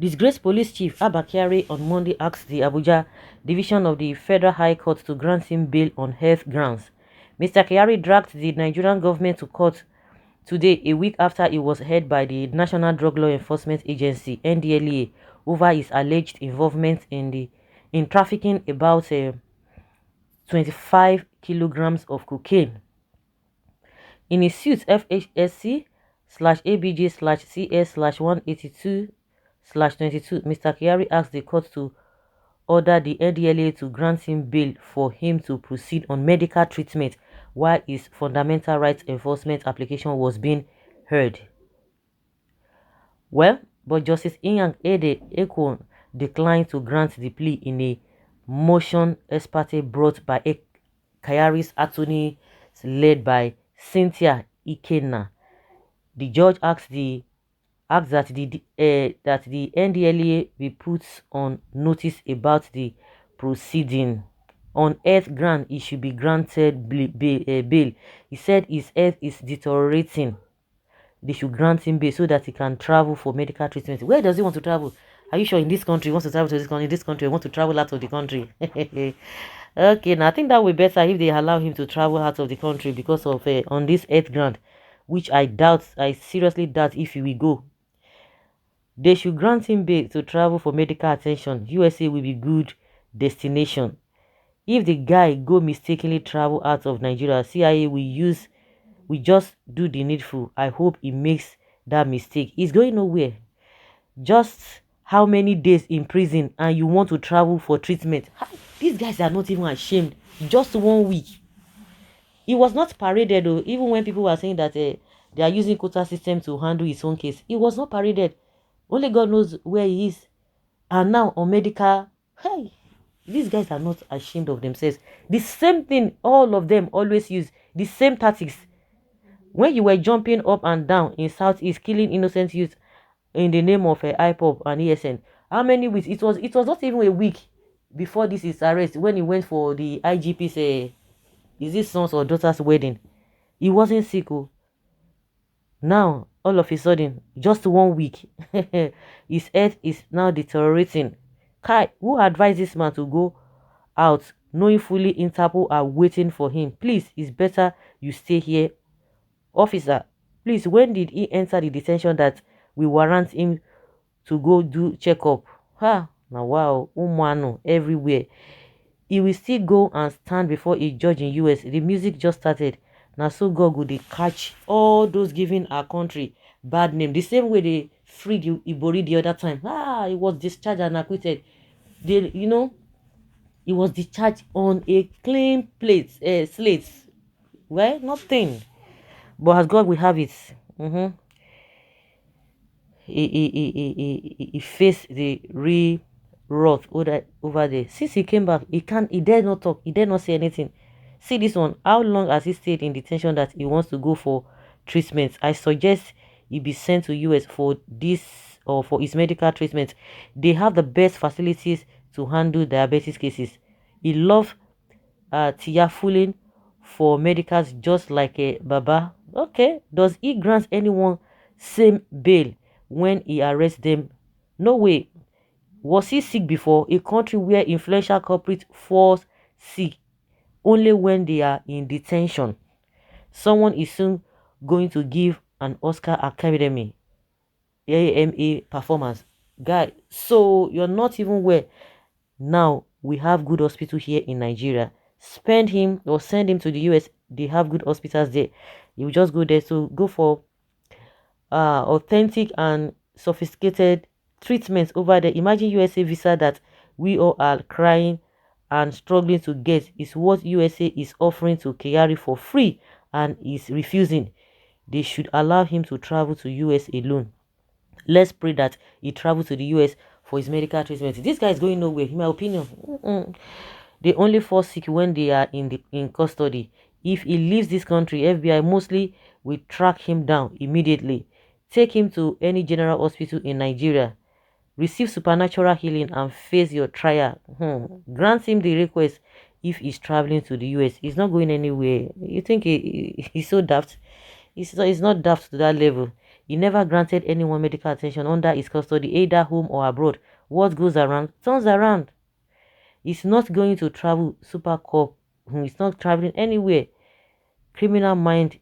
Disgraced police chief ABBA KYARI on Monday asked the Abuja division of the Federal High Court to grant him bail on health grounds. Mr. KYARI dragged the Nigerian government to court today, a week after he was heard by the National Drug Law Enforcement Agency (NDLEA) over his alleged involvement in trafficking about 25 kilograms of cocaine. In his suit FHSC/ABJ/CS/182/22, Mr. KYARI asked the court to order the NDLEA to grant him bail for him to proceed on medical treatment while his fundamental rights enforcement application was being heard. Well, but Justice Inyang Ede Ekwon declined to grant the plea in a motion ex parte brought by KYARI'S attorney led by Cynthia Ikenna. The judge asked that the NDLEA be put on notice about the proceeding. On health ground, he should be granted bail. He said his health is deteriorating. They should grant him bail so that he can travel for medical treatment. Where does he want to travel? Are you sure in this country he wants to travel to this country? In this country he wants to travel out of the country. Okay, now I think that would be better if they allow him to travel out of the country because of on this health ground, which I seriously doubt if he will go. They should grant him bail to travel for medical attention. USA will be good destination. If the guy go mistakenly travel out of Nigeria, CIA will just do the needful. I hope he makes that mistake. He's going nowhere. Just how many days in prison and you want to travel for treatment? These guys are not even ashamed. Just 1 week. He was not paraded though. Even when people were saying that they are using quota system to handle his own case, he was not paraded. Only God knows where he is. And now on medical, hey, these guys are not ashamed of themselves. The same thing all of them always use. The same tactics. When you were jumping up and down in Southeast, killing innocent youth in the name of IPOP and ESN, how many weeks? It was not even a week before this is arrest when he went for the IGP's is his son's or daughter's wedding. He wasn't sick. Now all of a sudden, just 1 week, his health is now deteriorating. Kai, who advised this man to go out knowing fully Interpol are waiting for him? Please, it's better you stay here. Officer, please, when did he enter the detention that we warrant him to go do checkup? Now wow, umano everywhere. He will still go and stand before a judge in US. The music just started. Now so God will they catch all those giving our country bad name. The same way they freed Ibori the other time. He was discharged and acquitted. He was discharged on a clean slate. Well, nothing. But as God will have it, he faced the real wrath over there. Since he came back, he dare not talk, he dare not say anything. See this one, how long has he stayed in detention that he wants to go for treatment? I suggest he be sent to US for this or for his medical treatment. They have the best facilities to handle diabetes cases. He loves Tiafulin for medicals just like a Baba. Okay, does he grant anyone same bail when he arrests them? No way. Was he sick before? A country where influential culprits falls sick only when they are in detention. Someone is soon going to give an Oscar Academy AMA performance. Guy, so you're not even well. Now we have good hospital here in Nigeria. Spend him or send him to the US. They have good hospitals there. You just go there to go for authentic and sophisticated treatments over there. Imagine USA visa that we all are crying and struggling to get is what USA is offering to KYARI for free and is refusing. They should allow him to travel to US alone. Let's pray that he travels to the US for his medical treatment. This guy is going nowhere, in my opinion. They only fall sick when they are in custody. If he leaves this country, FBI mostly will track him down immediately. Take him to any general hospital in Nigeria. Receive supernatural healing and face your trial. Grant him the request if he's traveling to the US. He's not going anywhere. You think he's so daft? He's not daft to that level. He never granted anyone medical attention under his custody, either home or abroad. What goes around turns around. He's not going to travel super cop. He's not traveling anywhere. Criminal minded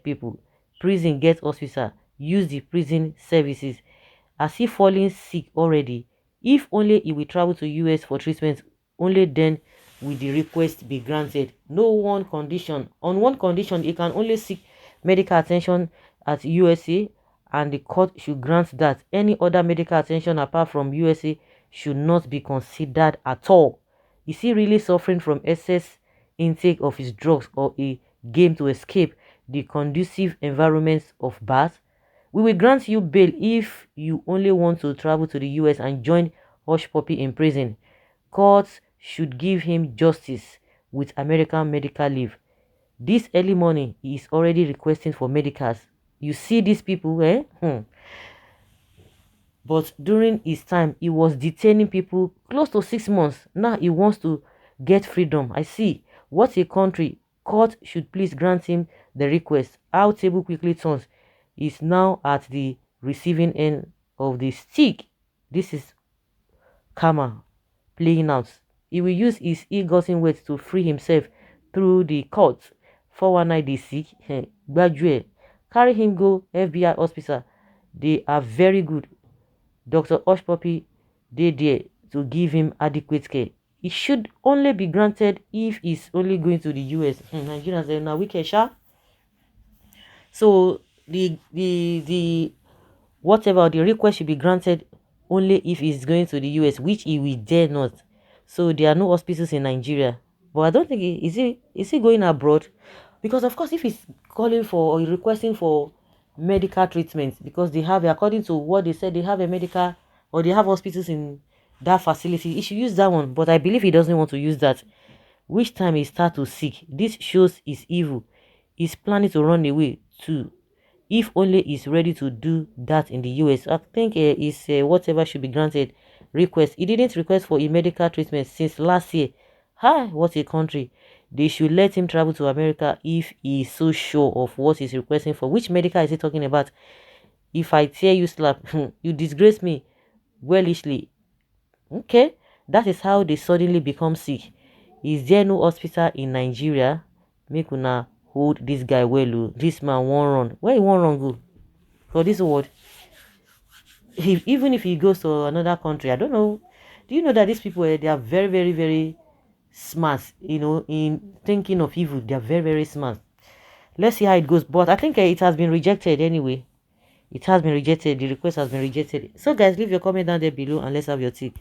people. Prison get officer. Use the prison services. As he falling sick already. If only he will travel to US for treatment, only then will the request be granted. No one condition. On one condition, he can only seek medical attention at USA, and the court should grant that. Any other medical attention apart from USA should not be considered at all. Is he really suffering from excess intake of his drugs, or a game to escape the conducive environments of bars? We will grant you bail if you only want to travel to the US and join Hush Puppy in prison. Courts should give him justice with American medical leave. This early morning, he is already requesting for medicals. You see these people, eh? But during his time, he was detaining people close to 6 months. Now he wants to get freedom. I see. What a country. Court should please grant him the request. Our table quickly turns. Is now at the receiving end of the stick. This is karma playing out. He will use his ill-gotten wealth to free himself through the court. 419 the sick. Graduate. Carry him go FBI hospital. They are very good. Dr. Hush Puppy, they there to give him adequate care. It should only be granted if he's only going to the US. Nigerians are now wicked, sha. So the whatever the request should be granted only if he's going to the US, which he will dare not. So there are no hospitals in Nigeria. But I don't think is he going abroad? Because of course, if he's calling for or requesting for medical treatment, because they have, according to what they said, they have a medical, or they have hospitals in that facility, he should use that one. But I believe he doesn't want to use that. Which time he start to seek, this shows his evil. He's planning to run away too. If only he's ready to do that in the US. I think is whatever should be granted request. He didn't request for a medical treatment since last year. Hi, what a country. They should let him travel to America if he is so sure of what he's requesting for. Which medical is he talking about? If I tear you slap, you disgrace me wellishly. Okay, that is how they suddenly become sick. Is there no hospital in Nigeria? Make una hold this guy well. This man won't run. Where he won't run go? For this word. Even if he goes to another country, I don't know. Do you know that these people, they are very, very, very smart, in thinking of evil. They are very, very smart. Let's see how it goes. But I think it has been rejected anyway. It has been rejected. The request has been rejected. So guys, leave your comment down there below and let's have your take.